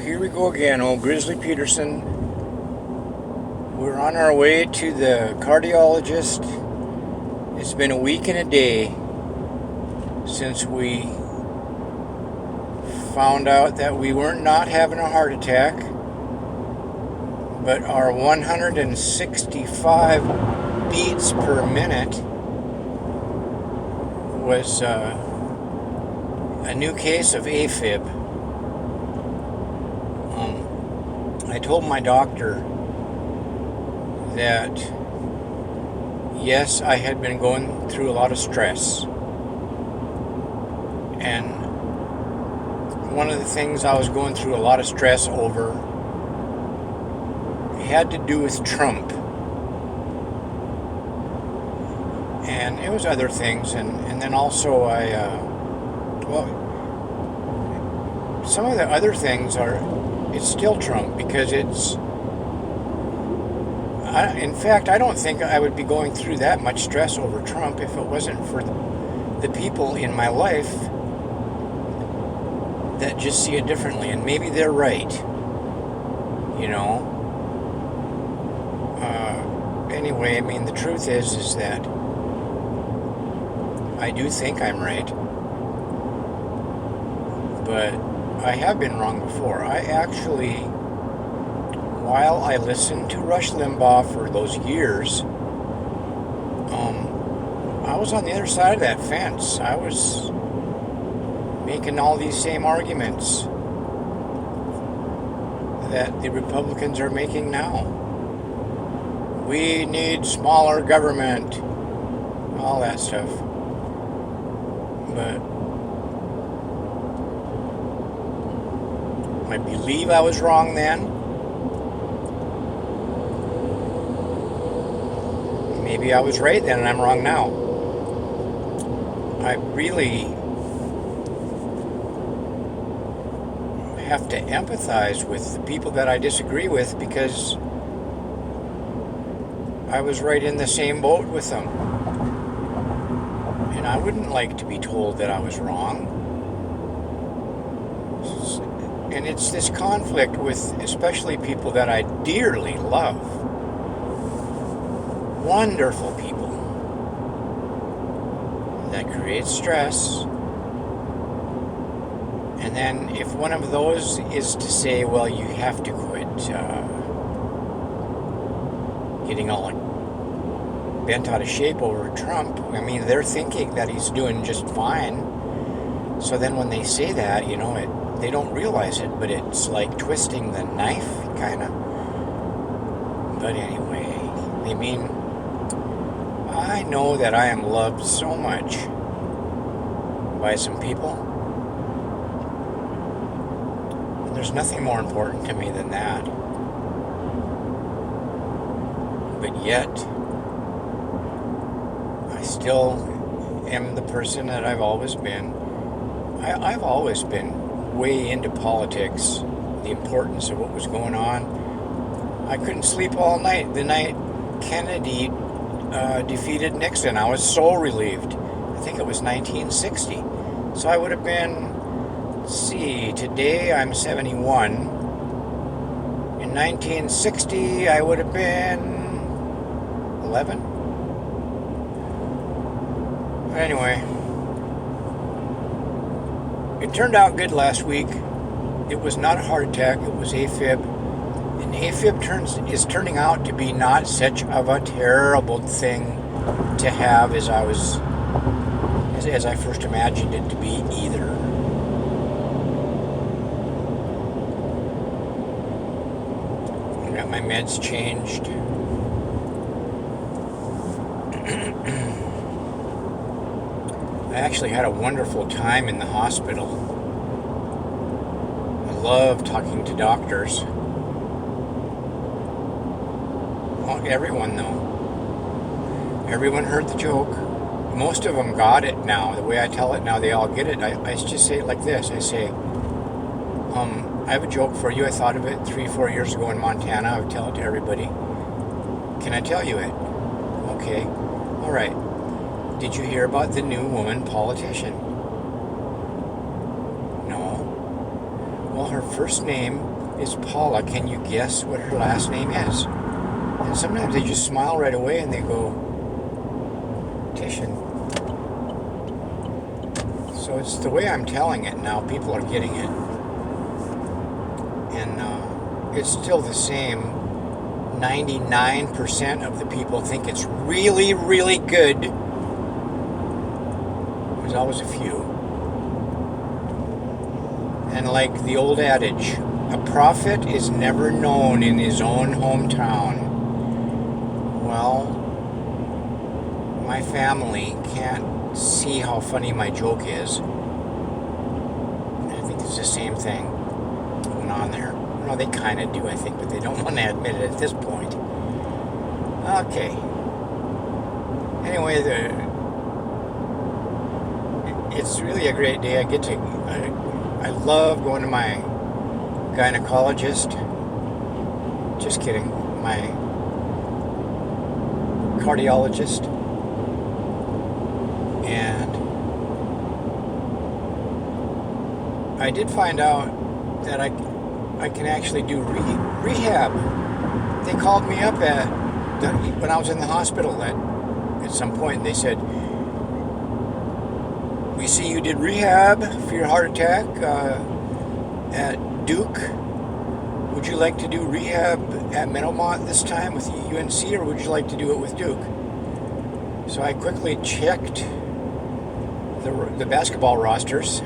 here we go again, old Grizzly Peterson. We're on our way to the cardiologist. It's been a week and a day since we found out that we weren't not having a heart attack, but our 165 beats per minute was a new case of AFib. I told my doctor that yes, I had been going through a lot of stress, and one of the things I was going through a lot of stress over had to do with Trump, and it was other things, and then also some of the other things it's still Trump, because in fact, I don't think I would be going through that much stress over Trump if it wasn't for the people in my life that just see it differently, and maybe they're right, you know. Anyway, I mean, the truth is that I do think I'm right, but I have been wrong before. I actually, while I listened to Rush Limbaugh for those years, I was on the other side of that fence. I was making all these same arguments that the Republicans are making now. We need smaller government, all that stuff. But I believe I was wrong then. Maybe I was right then and I'm wrong now. I really have to empathize with the people that I disagree with, because I was right in the same boat with them. And I wouldn't like to be told that I was wrong. And it's this conflict with especially people that I dearly love. Wonderful people that create stress. And then if one of those is to say, well, you have to quit getting all bent out of shape over Trump. I mean, they're thinking that he's doing just fine. So then when they say that, you know, they don't realize it, but it's like twisting the knife, kind of. But anyway, I mean, I know that I am loved so much by some people. And there's nothing more important to me than that. But yet, I still am the person that I've always been. I've always been way into politics, the importance of what was going on. I couldn't sleep all night the night Kennedy defeated Nixon. I was so relieved. I think it was 1960. So I would have been, let's see, today I'm 71. In 1960, I would have been 11. But anyway, it turned out good last week. It was not a heart attack, it was AFib. And AFib is turning out to be not such of a terrible thing to have as I first imagined it to be either. I got my meds changed. I actually had a wonderful time in the hospital. I love talking to doctors. Well, everyone though. Everyone heard the joke. Most of them got it now. The way I tell it now, they all get it. I just say it like this. I say, I have a joke for you. I thought of it 3-4 years ago in Montana. I would tell it to everybody. Can I tell you it? Okay. All right. Did you hear about the new woman politician? No. Well, her first name is Paula. Can you guess what her last name is? And sometimes they just smile right away and they go, Titian. So it's the way I'm telling it now. People are getting it. And it's still the same. 99% of the people think it's really, really good. There's always a few. And like the old adage, a prophet is never known in his own hometown. Well, my family can't see how funny my joke is. I think it's the same thing going on there. No, they kind of do, I think, but they don't want to admit it at this point. Okay. Anyway, it's really a great day. I love going to my gynecologist. Just kidding. My cardiologist. And I did find out that I can actually do rehab. They called me up when I was in the hospital at some point. They said, we see you did rehab for your heart attack at Duke. Would you like to do rehab at Meadowmont this time with UNC, or would you like to do it with Duke? So I quickly checked the basketball rosters.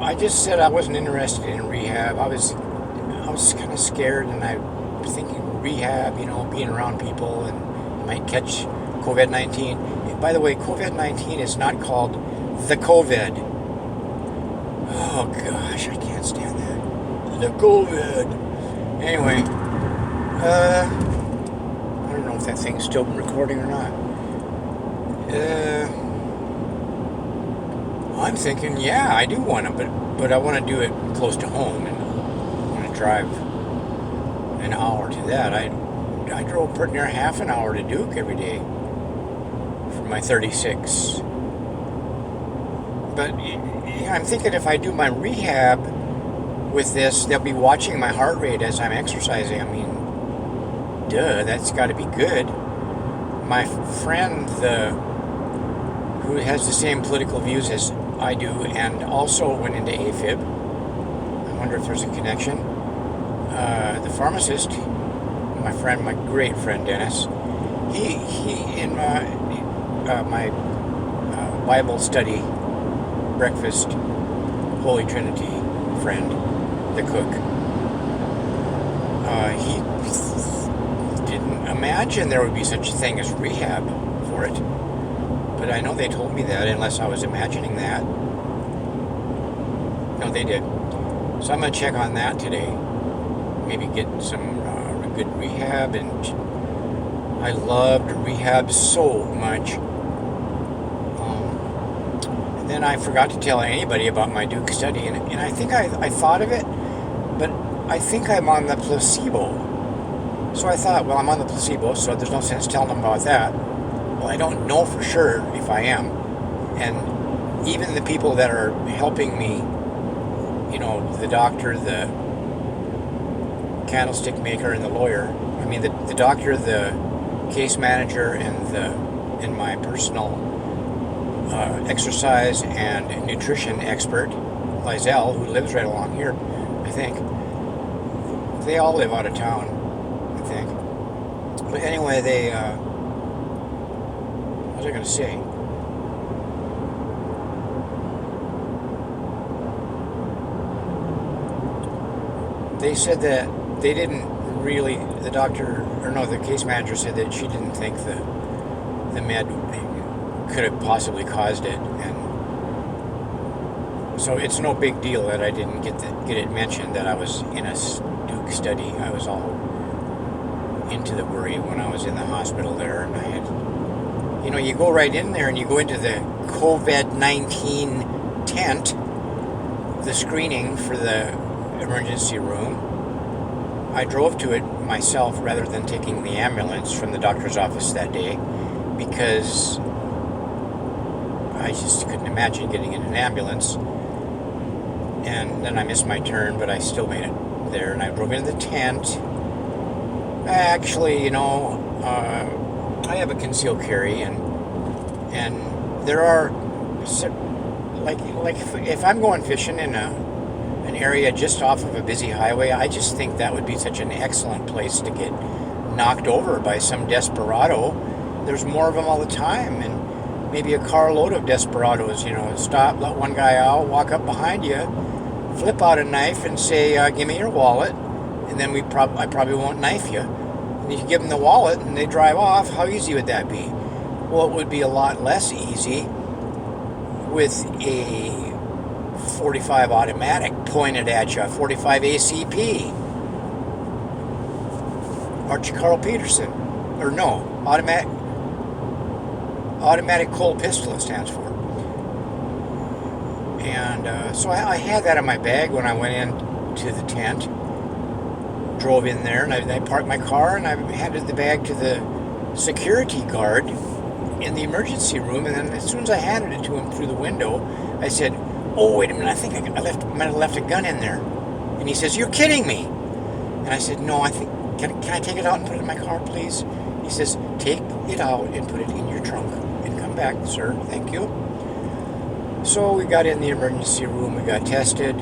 I just said I wasn't interested in rehab. I was kind of scared, and I was thinking rehab, being around people and might catch COVID-19. By the way, COVID-19 is not called the COVID. Oh gosh, I can't stand that. The COVID. Anyway, I don't know if that thing's still recording or not. I'm thinking, yeah, I do want to, but I want to do it close to home, and I want to drive an hour to that. I drove pretty near half an hour to Duke every day for my 36. But I'm thinking if I do my rehab with this, they'll be watching my heart rate as I'm exercising. I mean, duh, that's got to be good. My friend, who has the same political views as I do, and also went into AFib. I wonder if there's a connection. The pharmacist, my great friend Dennis, he in my Bible study breakfast, Holy Trinity friend, the cook, he didn't imagine there would be such a thing as rehab for it. But I know they told me that, unless I was imagining that. No, they did. So I'm going to check on that today. Maybe get some good rehab. And I loved rehab so much. And then I forgot to tell anybody about my Duke study. And I think I thought of it, but I think I'm on the placebo. So I thought, well, I'm on the placebo, so there's no sense telling them about that. Well, I don't know for sure if I am. And even the people that are helping me, the doctor, the candlestick maker, and the lawyer, I mean, the doctor, the case manager, and my personal exercise and nutrition expert, Lizelle, who lives right along here, I think, they all live out of town, I think. But anyway, what was I going to say? They said that they didn't really, the case manager said that she didn't think the med could have possibly caused it. And so it's no big deal that I didn't get it mentioned that I was in a Duke study. I was all into the worry when I was in the hospital there, and I had, you go right in there and you go into the COVID-19 tent, the screening for the emergency room. I drove to it myself rather than taking the ambulance from the doctor's office that day, because I just couldn't imagine getting in an ambulance. And then I missed my turn, but I still made it there. And I drove into the tent. Actually, I have a concealed carry, and there are like if I'm going fishing in an area just off of a busy highway, I just think that would be such an excellent place to get knocked over by some desperado. There's more of them all the time, and maybe a carload of desperados. Stop, let one guy out, walk up behind you, flip out a knife, and say, "Give me your wallet," and then I probably won't knife you. And if you give them the wallet and they drive off, how easy would that be? Well, it would be a lot less easy with a 45 automatic pointed at you, 45 ACP. Archie Carl Peterson, or no, automatic Colt pistol it stands for. And so I had that in my bag when I went into the tent. Drove in there, and I parked my car, and I handed the bag to the security guard in the emergency room. And then as soon as I handed it to him through the window, I said, "Oh, wait a minute, I think I might have left a gun in there." And he says, "You're kidding me." And I said, "No, I think, can I take it out and put it in my car, please?" He says, "Take it out and put it in your trunk and come back, sir. Thank you." So we got in the emergency room, we got tested,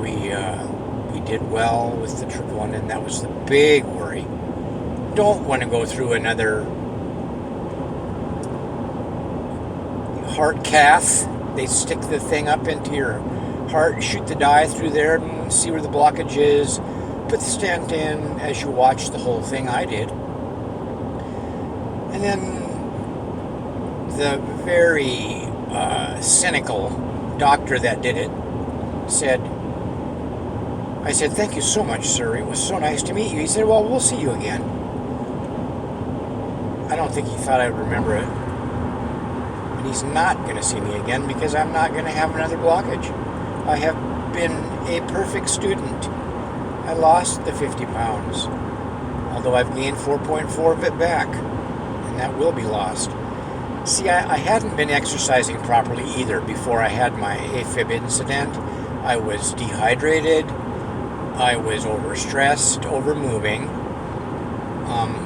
we did well with the triple one, and that was the big worry. Don't want to go through another heart cath. They stick the thing up into your heart, shoot the dye through there, and see where the blockage is, put the stent in as you watch the whole thing. I did. And then the very cynical doctor that did it I said, "Thank you so much, sir. It was so nice to meet you." He said, "Well, we'll see you again." I don't think he thought I'd remember it. And he's not going to see me again because I'm not going to have another blockage. I have been a perfect student. I lost the 50 pounds, although I've gained 4.4 of it back, and that will be lost. See, I hadn't been exercising properly either before I had my AFib incident. I was dehydrated. I was overstressed, overmoving.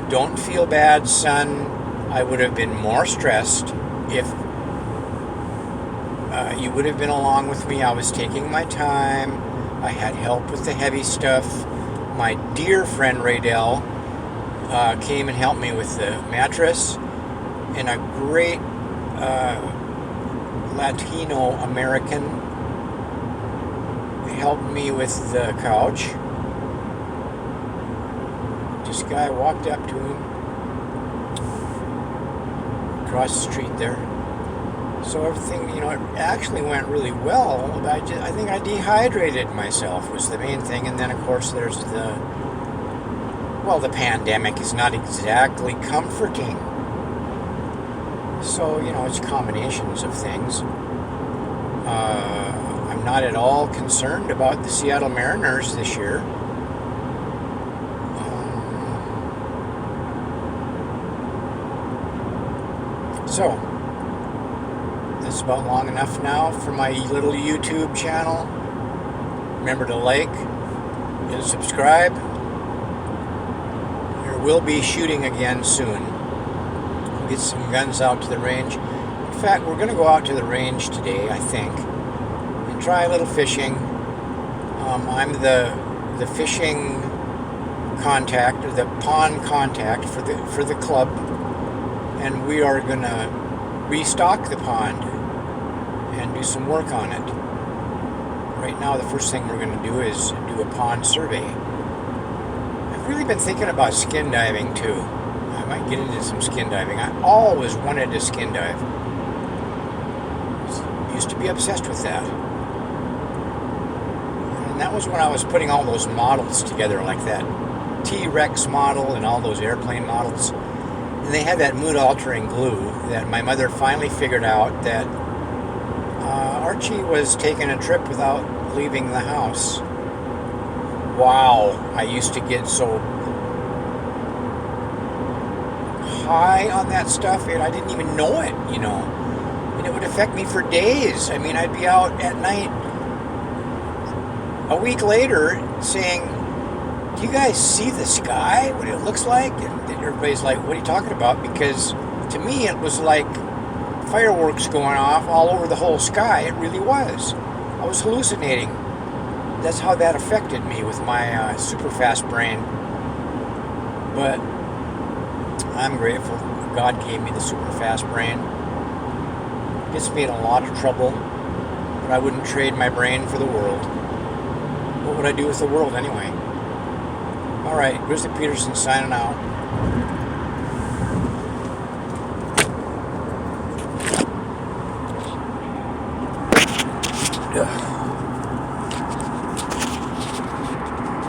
Don't feel bad, son. I would have been more stressed if you would have been along with me. I was taking my time. I had help with the heavy stuff. My dear friend Raydell came and helped me with the mattress, and a great Latino American helped me with the couch. This guy walked up to him across the street there. So everything, it actually went really well. I think I dehydrated myself was the main thing. And then, of course, there's the pandemic is not exactly comforting. So, it's combinations of things. I'm not at all concerned about the Seattle Mariners this year. So, that's about long enough now for my little YouTube channel. Remember to like and subscribe. There will be shooting again soon. We'll get some guns out to the range. In fact, we're going to go out to the range today, I think, and try a little fishing. I'm the fishing contact, or the pond contact for the club, and we are going to restock the pond and do some work on it. Right now, the first thing we're going to do is do a pond survey. I've really been thinking about skin diving too. I might get into some skin diving. I always wanted to skin dive. Used to be obsessed with that. And that was when I was putting all those models together, like that T-Rex model and all those airplane models. And they had that mood-altering glue that my mother finally figured out that Archie was taking a trip without leaving the house. Wow, I used to get so high on that stuff, and I didn't even know it, And it would affect me for days. I mean, I'd be out at night a week later saying, do you guys see the sky, what it looks like? And everybody's like, what are you talking about? Because to me, it was like fireworks going off all over the whole sky. It really was. I was hallucinating. That's how that affected me with my super fast brain. But I'm grateful God gave me the super fast brain. Gets me in a lot of trouble, but I wouldn't trade my brain for the world. What would I do with the world anyway? All right, Grizzly Peterson signing out. Ugh.